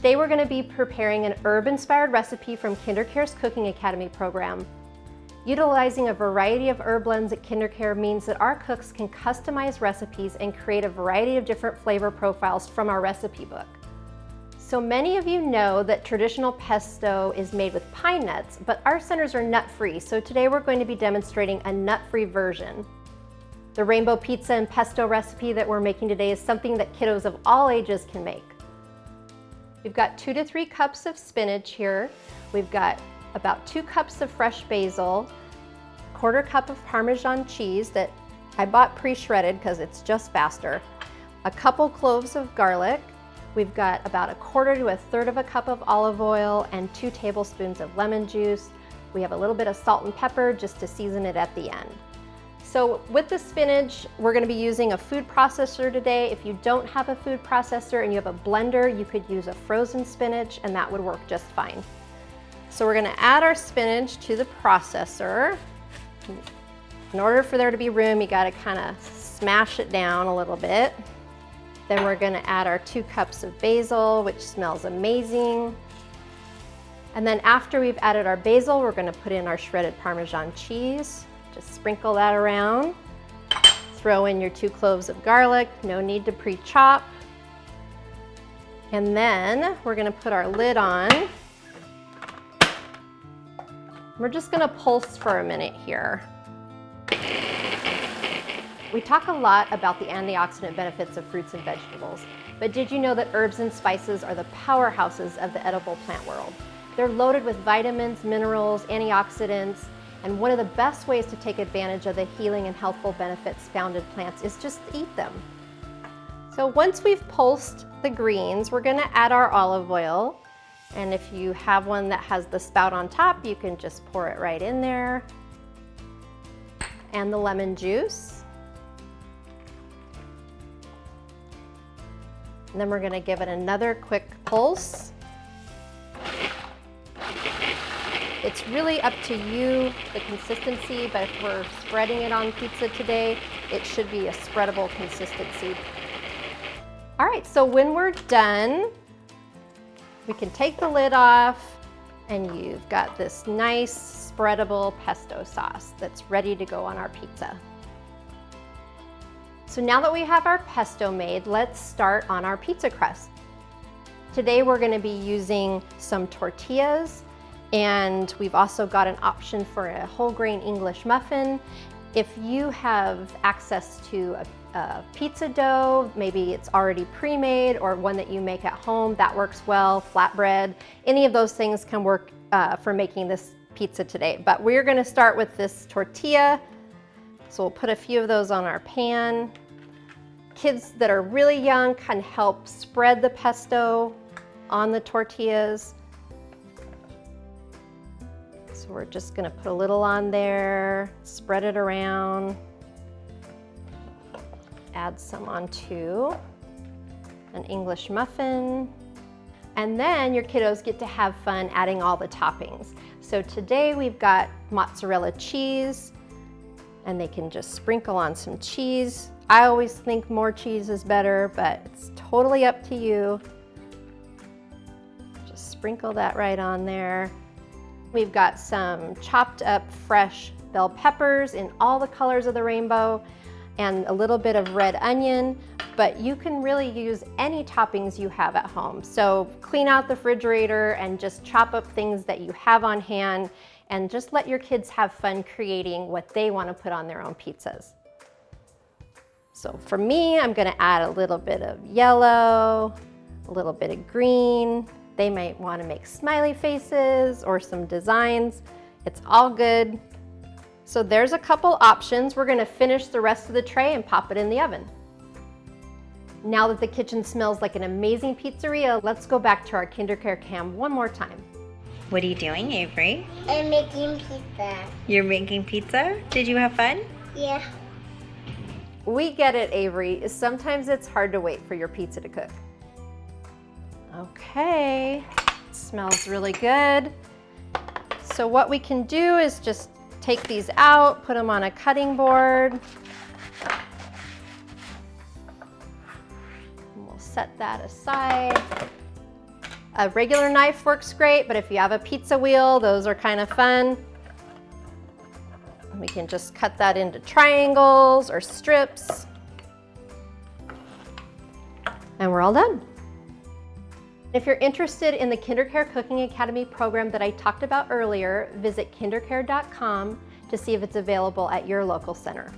Today we're going to be preparing an herb-inspired recipe from KinderCare's Cooking Academy program. Utilizing a variety of herb blends at KinderCare means that our cooks can customize recipes and create a variety of different flavor profiles from our recipe book. So many of you know that traditional pesto is made with pine nuts, but our centers are nut-free, so today we're going to be demonstrating a nut-free version. The rainbow pizza and pesto recipe that we're making today is something that kiddos of all ages can make. We've got 2 to 3 cups of spinach here. We've got about 2 cups of fresh basil, 1/4 cup of Parmesan cheese that I bought pre-shredded because it's just faster, a couple cloves of garlic. We've got about 1/4 to 1/3 of a cup of olive oil and 2 tablespoons of lemon juice. We have a little bit of salt and pepper just to season it at the end. So with the spinach, we're going to be using a food processor today. If you don't have a food processor and you have a blender, you could use a frozen spinach and that would work just fine. So we're going to add our spinach to the processor. In order for there to be room, you got to kind of smash it down a little bit. Then we're going to add our 2 cups of basil, which smells amazing. And then after we've added our basil, we're going to put in our shredded Parmesan cheese. Just sprinkle that around. Throw in your 2 cloves of garlic, no need to pre-chop. And then we're going to put our lid on. We're just going to pulse for a minute here. We talk a lot about the antioxidant benefits of fruits and vegetables, but did you know that herbs and spices are the powerhouses of the edible plant world? They're loaded with vitamins, minerals, antioxidants, and one of the best ways to take advantage of the healing and healthful benefits found in plants is just to eat them. So once we've pulsed the greens, we're going to add our olive oil. And if you have one that has the spout on top, you can just pour it right in there. And the lemon juice. And then we're going to give it another quick pulse. It's really up to you, the consistency, but if we're spreading it on pizza today, it should be a spreadable consistency. All right, so when we're done, we can take the lid off and you've got this nice spreadable pesto sauce that's ready to go on our pizza. So now that we have our pesto made, let's start on our pizza crust. Today we're going to be using some tortillas, and we've also got an option for a whole grain English muffin. If you have access to a pizza dough, maybe it's already pre-made or one that you make at home, that works well, flatbread, any of those things can work for making this pizza today. But we're going to start with this tortilla. So we'll put a few of those on our pan. Kids that are really young can help spread the pesto on the tortillas. So we're just going to put a little on there, spread it around, add some onto an English muffin, and then your kiddos get to have fun adding all the toppings. So today we've got mozzarella cheese, and they can just sprinkle on some cheese. I always think more cheese is better, but it's totally up to you. Just sprinkle that right on there. We've got some chopped up fresh bell peppers in all the colors of the rainbow and a little bit of red onion, but you can really use any toppings you have at home. So clean out the refrigerator and just chop up things that you have on hand and just let your kids have fun creating what they want to put on their own pizzas. So for me, I'm going to add a little bit of yellow, a little bit of green. They might want to make smiley faces or some designs. It's all good. So there's a couple options. We're going to finish the rest of the tray and pop it in the oven. Now that the kitchen smells like an amazing pizzeria, let's go back to our KinderCare cam one more time. What are you doing, Avery? I'm making pizza. You're making pizza? Did you have fun? Yeah. We get it, Avery. Sometimes it's hard to wait for your pizza to cook. Okay, smells really good. So what we can do is just take these out, put them on a cutting board. And we'll set that aside. A regular knife works great, but if you have a pizza wheel, those are kind of fun. We can just cut that into triangles or strips. And we're all done. If you're interested in the KinderCare Cooking Academy program that I talked about earlier, visit KinderCare.gov to see if it's available at your local center.